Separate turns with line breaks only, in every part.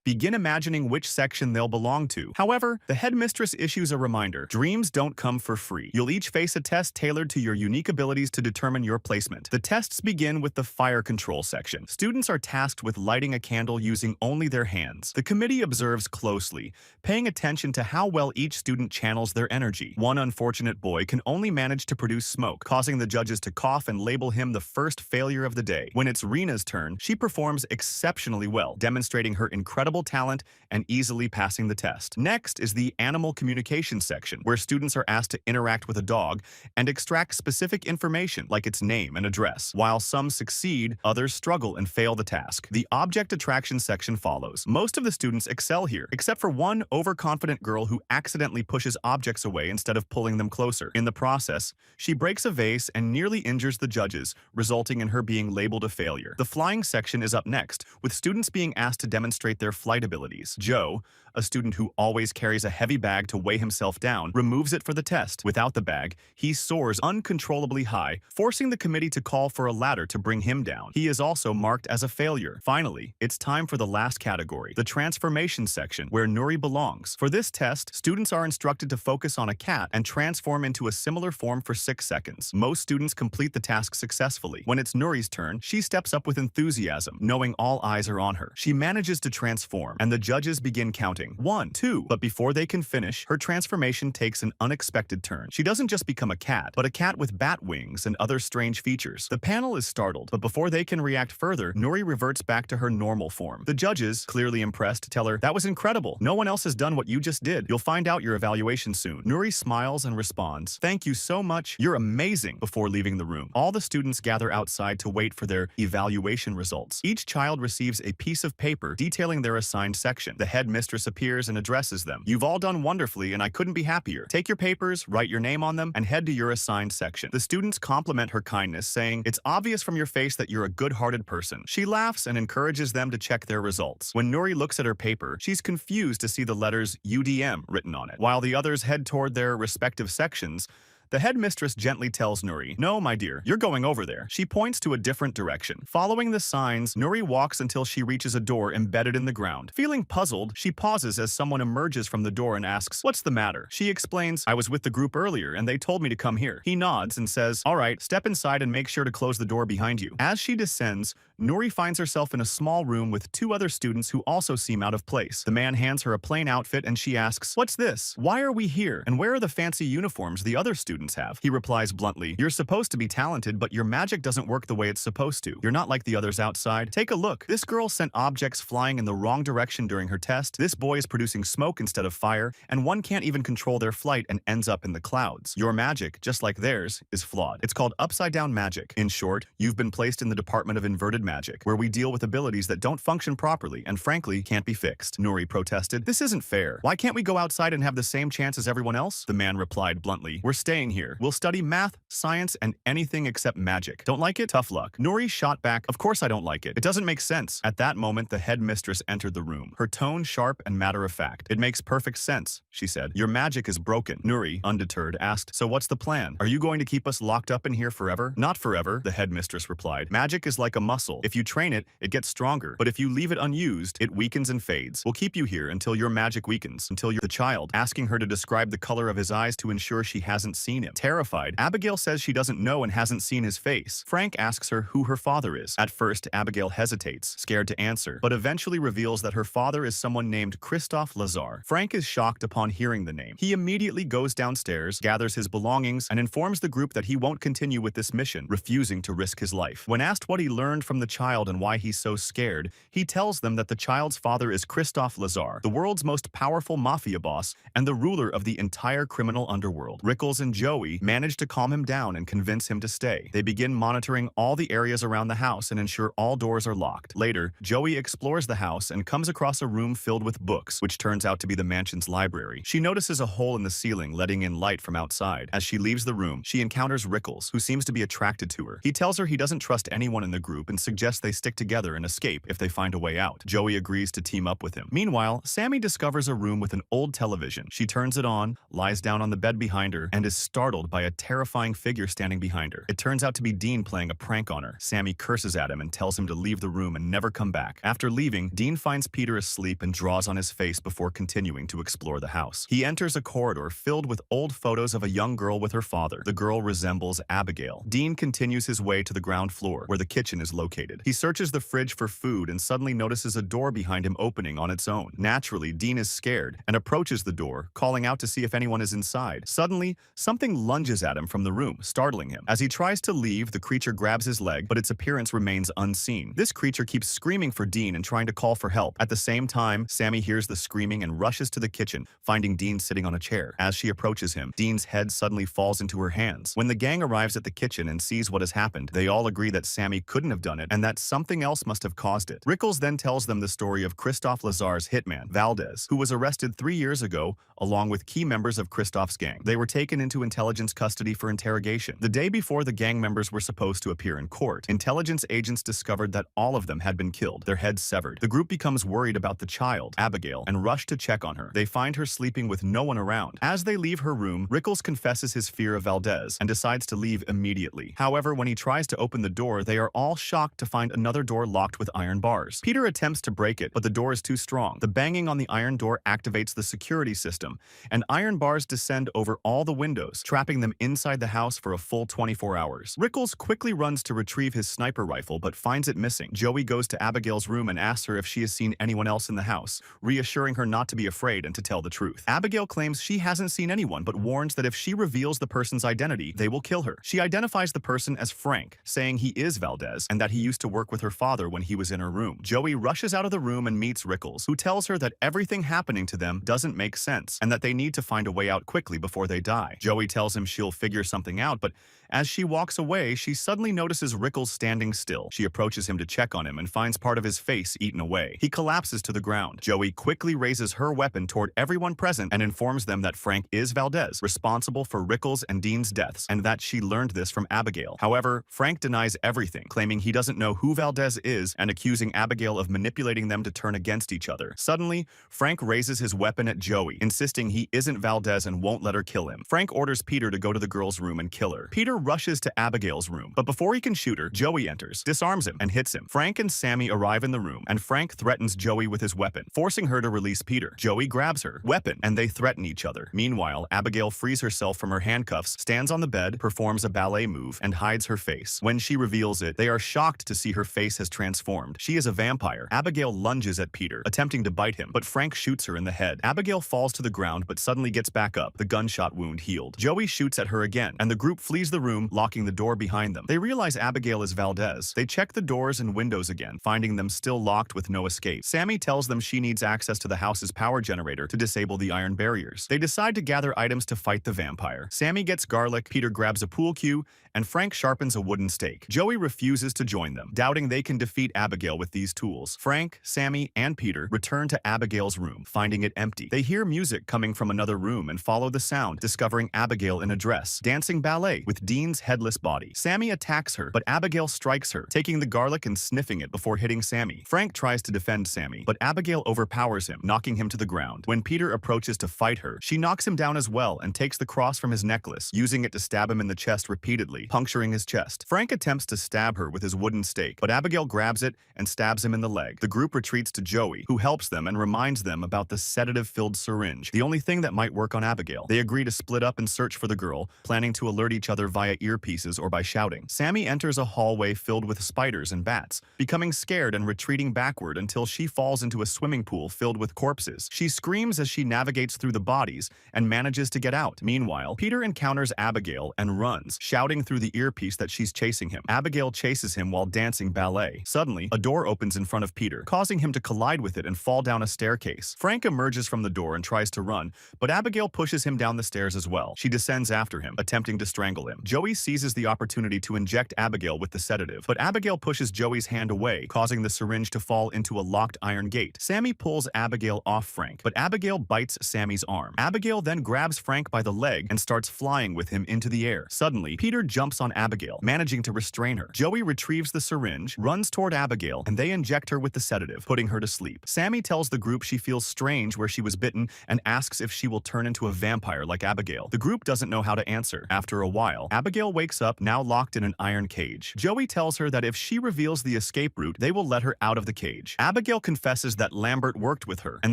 begin imagining which section they'll belong to. However, the headmistress issues a reminder. Dreams don't come for free. You'll each face a test tailored to your unique abilities to determine your placement. The tests begin with the fire control section. Students are tasked with lighting a candle using only their hands. The committee observes closely, paying attention to how well each student channels their energy. One unfortunate boy can only manage to produce smoke, causing the judges to cough and label him the first failure of the day. When it's Rena's turn, she performs exceptionally well, demonstrating her incredible talent and easily passing the test. Next is the animal communication section, where students are asked to interact with a dog and extract specific information like its name and address. While some succeed, others struggle and fail the task. The object attraction section follows. Most of the students excel here, except for one overconfident girl who accidentally pushes objects away instead of pulling them closer. In the process, she breaks a vase and nearly injures the judges, resulting in her being labeled a failure. The flying section is up next, with students being asked to demonstrate their flight abilities. Joe, a student who always carries a heavy bag to weigh himself down, removes it for the test. Without the bag, he soars uncontrollably high, forcing the committee to call for a ladder to bring him down. He is also marked as a failure. Finally, it's time for the last category, the transformation section, where Nuri belongs. For this test, students are instructed to focus on a cat and transform into a similar form for 6 seconds. Most students complete the task successfully. When it's Nuri's turn, she steps up with enthusiasm, knowing all eyes are on her. She manages to transform, and the judges begin counting. 1, 2. But before they can finish, her transformation takes an unexpected turn. She doesn't just become a cat, but a cat with bat wings and other strange features. The panel is startled, but before they can react further, Nuri reverts back to her normal form. The judges, clearly impressed, tell her, "That was incredible. No one else has done what you just did. You'll find out your evaluation soon." Nuri smiles and responds, "Thank you so much. You're amazing," before leaving the room. All the students gather outside to wait for their evaluation results. Each child receives a piece of paper detailing their assigned section. The headmistress appears and addresses them. "You've all done wonderfully, and I couldn't be happier. Take your papers, write your name on them, and head to your assigned section." The students compliment her kindness, saying, "It's obvious from your face that you're a good-hearted person." She laughs and encourages them to check their results. When Nuri looks at her paper, she's confused to see the letters UDM written on it. While the others head toward their respective sections, the headmistress gently tells Nuri, "No, my dear, you're going over there." She points to a different direction. Following the signs, Nuri walks until she reaches a door embedded in the ground. Feeling puzzled, she pauses as someone emerges from the door and asks, "What's the matter?" She explains, "I was with the group earlier and they told me to come here." He nods and says, "All right, step inside and make sure to close the door behind you." As she descends, Nuri finds herself in a small room with 2 other students who also seem out of place. The man hands her a plain outfit and she asks, "What's this? Why are we here? And where are the fancy uniforms the other students have?" He replies bluntly, "You're supposed to be talented, but your magic doesn't work the way it's supposed to. You're not like the others outside. Take a look. This girl sent objects flying in the wrong direction during her test. This boy is producing smoke instead of fire, and one can't even control their flight and ends up in the clouds. Your magic, just like theirs, is flawed. It's called upside-down magic. In short, you've been placed in the department of inverted magic, where we deal with abilities that don't function properly and frankly can't be fixed." Nuri protested, "This isn't fair. Why can't we go outside and have the same chance as everyone else?" The man replied bluntly, "We're staying here. We'll study math, science, and anything except magic. Don't like it? Tough luck." Nuri shot back, "Of course I don't like it. It doesn't make sense." At that moment, the headmistress entered the room, her tone sharp and matter-of-fact. "It makes perfect sense," she said. "Your magic is broken." Nuri, undeterred, asked, "So what's the plan? Are you going to keep us locked up in here forever?" "Not forever," the headmistress replied. "Magic is like a muscle. If you train it, it gets stronger. But if you leave it unused, it weakens and fades. We'll keep you here until your magic weakens, until you're the child," asking her to describe the color of his eyes to ensure she hasn't seen him. Terrified, Abigail says she doesn't know and hasn't seen his face. Frank asks her who her father is. At first, Abigail hesitates, scared to answer, but eventually reveals that her father is someone named Christophe Lazar. Frank is shocked upon hearing the name. He immediately goes downstairs, gathers his belongings, and informs the group that he won't continue with this mission, refusing to risk his life. When asked what he learned from the child and why he's so scared, he tells them that the child's father is Christophe Lazar, the world's most powerful mafia boss and the ruler of the entire criminal underworld. Rickles and Joey manage to calm him down and convince him to stay. They begin monitoring all the areas around the house and ensure all doors are locked. Later, Joey explores the house and comes across a room filled with books, which turns out to be the mansion's library. She notices a hole in the ceiling letting in light from outside. As she leaves the room, she encounters Rickles, who seems to be attracted to her. He tells her he doesn't trust anyone in the group and suggests suggests they stick together and escape if they find a way out. Joey agrees to team up with him. Meanwhile, Sammy discovers a room with an old television. She turns it on, lies down on the bed behind her, and is startled by a terrifying figure standing behind her. It turns out to be Dean playing a prank on her. Sammy curses at him and tells him to leave the room and never come back. After leaving, Dean finds Peter asleep and draws on his face before continuing to explore the house. He enters a corridor filled with old photos of a young girl with her father. The girl resembles Abigail. Dean continues his way to the ground floor, where the kitchen is located. He searches the fridge for food and suddenly notices a door behind him opening on its own. Naturally, Dean is scared and approaches the door, calling out to see if anyone is inside. Suddenly, something lunges at him from the room, startling him. As he tries to leave, the creature grabs his leg, but its appearance remains unseen. This creature keeps screaming for Dean and trying to call for help. At the same time, Sammy hears the screaming and rushes to the kitchen, finding Dean sitting on a chair. As she approaches him, Dean's head suddenly falls into her hands. When the gang arrives at the kitchen and sees what has happened, they all agree that Sammy couldn't have done it and that something else must have caused it. Rickles then tells them the story of Christophe Lazar's hitman, Valdez, who was arrested 3 years ago along with key members of Christophe's gang. They were taken into intelligence custody for interrogation. The day before the gang members were supposed to appear in court, intelligence agents discovered that all of them had been killed, their heads severed. The group becomes worried about the child, Abigail, and rush to check on her. They find her sleeping with no one around. As they leave her room, Rickles confesses his fear of Valdez and decides to leave immediately. However, when he tries to open the door, they are all shocked to find another door locked with iron bars. Peter attempts to break it, but the door is too strong. The banging on the iron door activates the security system, and iron bars descend over all the windows, trapping them inside the house for a full 24 hours. Rickles quickly runs to retrieve his sniper rifle, but finds it missing. Joey goes to Abigail's room and asks her if she has seen anyone else in the house, reassuring her not to be afraid and to tell the truth. Abigail claims she hasn't seen anyone, but warns that if she reveals the person's identity, they will kill her. She identifies the person as Frank, saying he is Valdez and that he used to work with her father when he was in her room. Joey rushes out of the room and meets Rickles, who tells her that everything happening to them doesn't make sense and that they need to find a way out quickly before they die. Joey tells him she'll figure something out, but as she walks away, she suddenly notices Rickles standing still. She approaches him to check on him and finds part of his face eaten away. He collapses to the ground. Joey quickly raises her weapon toward everyone present and informs them that Frank is Valdez, responsible for Rickles and Dean's deaths, and that she learned this from Abigail. However, Frank denies everything, claiming he doesn't know who Valdez is and accusing Abigail of manipulating them to turn against each other. Suddenly, Frank raises his weapon at Joey, insisting he isn't Valdez and won't let her kill him. Frank orders Peter to go to the girl's room and kill her. Peter rushes to Abigail's room, but before he can shoot her, Joey enters, disarms him, and hits him. Frank and Sammy arrive in the room, and Frank threatens Joey with his weapon, forcing her to release Peter. Joey grabs her weapon, and they threaten each other. Meanwhile, Abigail frees herself from her handcuffs, stands on the bed, performs a ballet move, and hides her face. When she reveals it, they are shocked to see her face has transformed. She is a vampire. Abigail lunges at Peter, attempting to bite him, but Frank shoots her in the head. Abigail falls to the ground, but suddenly gets back up, the gunshot wound healed. Joey shoots at her again, and the group flees the room, locking the door behind them. They realize Abigail is Valdez. They check the doors and windows again, finding them still locked with no escape. Sammy tells them she needs access to the house's power generator to disable the iron barriers. They decide to gather items to fight the vampire. Sammy gets garlic, Peter grabs a pool cue, and Frank sharpens a wooden stake. Joey refuses to join them, doubting they can defeat Abigail with these tools. Frank, Sammy, and Peter return to Abigail's room, finding it empty. They hear music coming from another room and follow the sound, discovering Abigail in a dress, dancing ballet with Dean's headless body. Sammy attacks her, but Abigail strikes her, taking the garlic and sniffing it before hitting Sammy. Frank tries to defend Sammy, but Abigail overpowers him, knocking him to the ground. When Peter approaches to fight her, she knocks him down as well and takes the cross from his necklace, using it to stab him in the chest repeatedly, puncturing his chest. Frank attempts to stab her with his wooden stake, but Abigail grabs it and stabs him in the leg. The group retreats to Joey, who helps them and reminds them about the sedative-filled syringe, the only thing that might work on Abigail. They agree to split up and search for the girl, planning to alert each other via earpieces or by shouting. Sammy enters a hallway filled with spiders and bats, becoming scared and retreating backward until she falls into a swimming pool filled with corpses. She screams as she navigates through the bodies and manages to get out. Meanwhile, Peter encounters Abigail and runs, shouting through the earpiece that she's chasing him. Abigail chases him while dancing ballet. Suddenly, a door opens in front of Peter, causing him to collide with it and fall down a staircase. Frank emerges from the door and tries to run, but Abigail pushes him down the stairs as well. She descends after him, attempting to strangle him. Joey seizes the opportunity to inject Abigail with the sedative, but Abigail pushes Joey's hand away, causing the syringe to fall into a locked iron gate. Sammy pulls Abigail off Frank, but Abigail bites Sammy's arm. Abigail then grabs Frank by the leg and starts flying with him into the air. Suddenly, Peter jumps on Abigail, managing to restrain her. Joey retrieves the syringe, runs toward Abigail, and they inject her with the sedative, putting her to sleep. Sammy tells the group she feels strange where she was bitten and asks if she will turn into a vampire like Abigail. The group doesn't know how to answer. After a while, Abigail wakes up, now locked in an iron cage. Joey tells her that if she reveals the escape route, they will let her out of the cage. Abigail confesses that Lambert worked with her and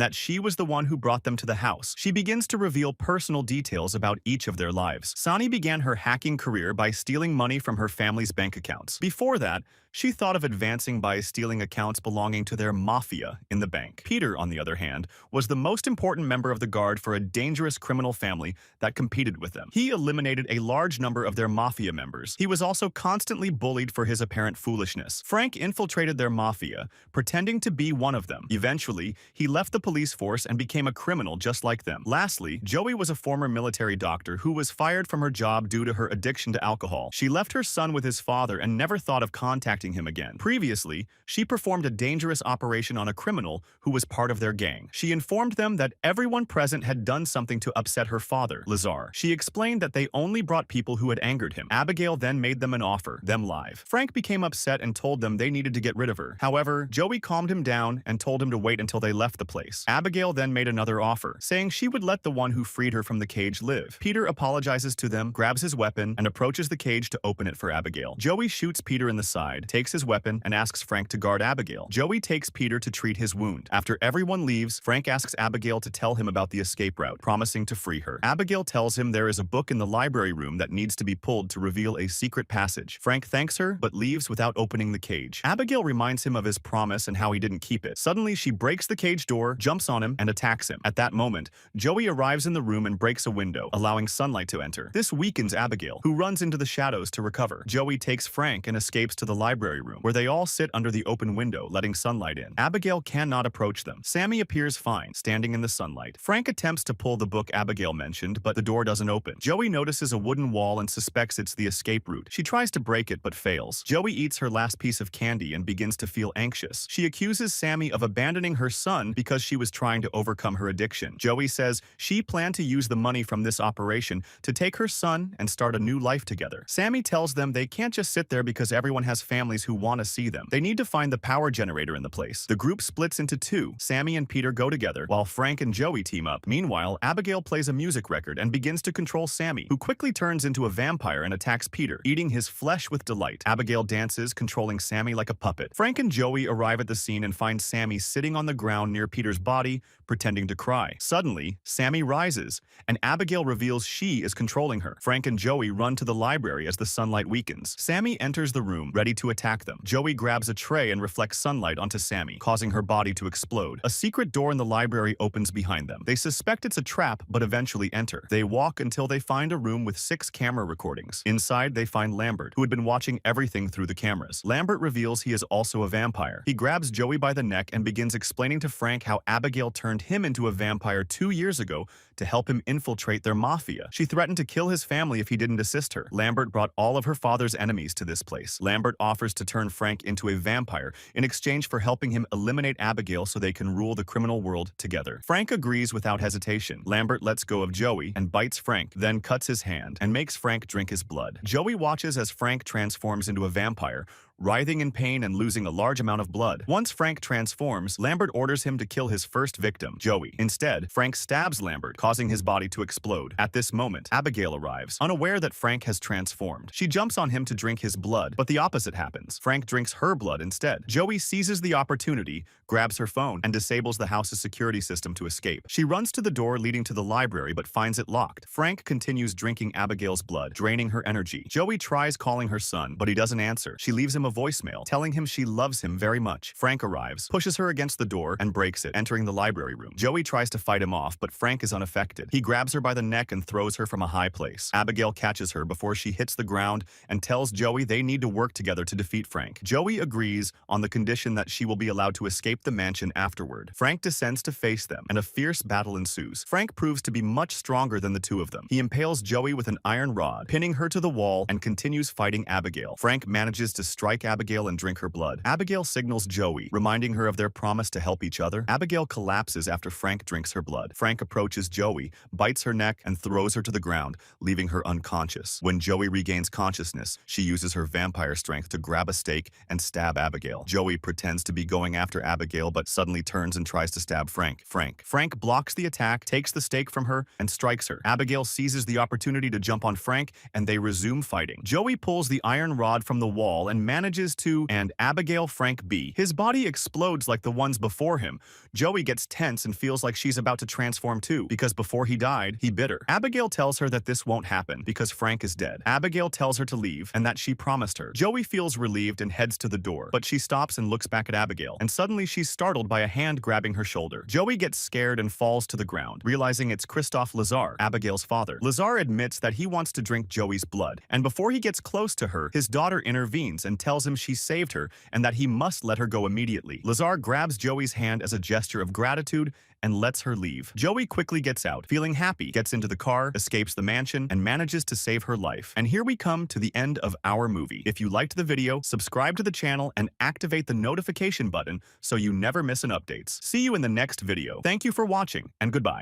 that she was the one who brought them to the house. She begins to reveal personal details about each of their lives. Sonny began her hacking career by stealing money from her family's bank accounts. Before that, she thought of advancing by stealing accounts belonging to their mafia in the bank. Peter, on the other hand, was the most important member of the guard for a dangerous criminal family that competed with them. He eliminated a large number of their mafia members. He was also constantly bullied for his apparent foolishness. Frank infiltrated their mafia, pretending to be one of them. Eventually, he left the police force and became a criminal just like them. Lastly, Joey was a former military doctor who was fired from her job due to her addiction to alcohol. She left her son with his father and never thought of contacting him again. Previously, she performed a dangerous operation on a criminal who was part of their gang. She informed them that everyone present had done something to upset her father, Lazar. She explained that they only brought people who had angered him. Abigail then made them an offer, them live. Frank became upset and told them they needed to get rid of her. However, Joey calmed him down and told him to wait until they left the place. Abigail then made another offer, saying she would let the one who freed her from the cage live. Peter apologizes to them, grabs his weapon, and approaches the cage to open it for Abigail. Joey shoots Peter in the side, takes his weapon, and asks Frank to guard Abigail. Joey takes Peter to treat his wound. After everyone leaves, Frank asks Abigail to tell him about the escape route, promising to free her. Abigail tells him there is a book in the library room that needs to be pulled to reveal a secret passage. Frank thanks her, but leaves without opening the cage. Abigail reminds him of his promise and how he didn't keep it. Suddenly, she breaks the cage door, jumps on him, and attacks him. At that moment, Joey arrives in the room and breaks a window, allowing sunlight to enter. This weakens Abigail, who runs into the shadows to recover. Joey takes Frank and escapes to the library room, where they all sit under the open window, letting sunlight in. Abigail cannot approach them. Sammy appears fine, standing in the sunlight. Frank attempts to pull the book Abigail mentioned, but the door doesn't open. Joey notices a wooden wall and suspects it's the escape route. She tries to break it, but fails. Joey eats her last piece of candy and begins to feel anxious. She accuses Sammy of abandoning her son because she was trying to overcome her addiction. Joey says she planned to use the money from this operation to take her son and start a new life together. Sammy tells them they can't just sit there because everyone has families who want to see them. They need to find the power generator in the place. The group splits into two. Sammy and Peter go together, while Frank and Joey team up. Meanwhile, Abigail plays a music record and begins to control Sammy, who quickly turns into a vampire and attacks Peter, eating his flesh with delight. Abigail dances, controlling Sammy like a puppet. Frank and Joey arrive at the scene and find Sammy sitting on the ground near Peter's body, pretending to cry. Suddenly, Sammy rises, and Abigail reveals she is controlling her. Frank and Joey run to the library as the sunlight weakens. Sammy enters the room, ready to attack them. Joey grabs a tray and reflects sunlight onto Sammy, causing her body to explode. A secret door in the library opens behind them. They suspect it's a trap, but eventually enter. They walk until they find a room with 6 camera recordings. Inside, they find Lambert, who had been watching everything through the cameras. Lambert reveals he is also a vampire. He grabs Joey by the neck and begins explaining to Frank how Abigail turned him into a vampire 2 years ago to help him infiltrate their mafia. She threatened to kill his family if he didn't assist her. Lambert brought all of her father's enemies to this place. Lambert offers to turn Frank into a vampire in exchange for helping him eliminate Abigail so they can rule the criminal world together. Frank agrees without hesitation. Lambert lets go of Joey and bites Frank, then cuts his hand and makes Frank drink his blood. Joey watches as Frank transforms into a vampire, writhing in pain and losing a large amount of blood. Once Frank transforms, Lambert orders him to kill his first victim, Joey. Instead, Frank stabs Lambert, causing his body to explode. At this moment, Abigail arrives, unaware that Frank has transformed. She jumps on him to drink his blood, but the opposite happens. Frank drinks her blood instead. Joey seizes the opportunity, grabs her phone, and disables the house's security system to escape. She runs to the door leading to the library but finds it locked. Frank continues drinking Abigail's blood, draining her energy. Joey tries calling her son, but he doesn't answer. She leaves him a a voicemail telling him she loves him very much. Frank arrives, pushes her against the door, and breaks it, entering the library room. Joey tries to fight him off, but Frank is unaffected. He grabs her by the neck and throws her from a high place. Abigail catches her before she hits the ground and tells Joey they need to work together to defeat Frank. Joey agrees on the condition that she will be allowed to escape the mansion afterward. Frank descends to face them, and a fierce battle ensues. Frank proves to be much stronger than the two of them. He impales Joey with an iron rod, pinning her to the wall, and continues fighting Abigail. Frank manages to strike Abigail and drink her blood. Abigail signals Joey, reminding her of their promise to help each other. Abigail collapses after Frank drinks her blood. Frank approaches Joey, bites her neck, and throws her to the ground, leaving her unconscious. When Joey regains consciousness, she uses her vampire strength to grab a stake and stab Abigail. Joey pretends to be going after Abigail, but suddenly turns and tries to stab Frank. Frank blocks the attack, takes the stake from her, and strikes her. Abigail seizes the opportunity to jump on Frank, and they resume fighting. Joey pulls the iron rod from the wall and manages to and Abigail Frank B. His body explodes like the ones before him. Joey gets tense and feels like she's about to transform too, because before he died, he bit her. Abigail tells her that this won't happen because Frank is dead. Abigail tells her to leave and that she promised her. Joey feels relieved and heads to the door, but she stops and looks back at Abigail, and suddenly she's startled by a hand grabbing her shoulder. Joey gets scared and falls to the ground, realizing it's Christophe Lazar, Abigail's father. Lazar admits that he wants to drink Joey's blood, and before he gets close to her, his daughter intervenes and tells him she saved her and that he must let her go immediately. Lazar grabs Joey's hand as a gesture of gratitude and lets her leave. Joey quickly gets out, feeling happy, gets into the car, escapes the mansion, and manages to save her life. And here we come to the end of our movie. If you liked the video, subscribe to the channel and activate the notification button so you never miss an updates. See you in the next video. Thank you for watching, and goodbye.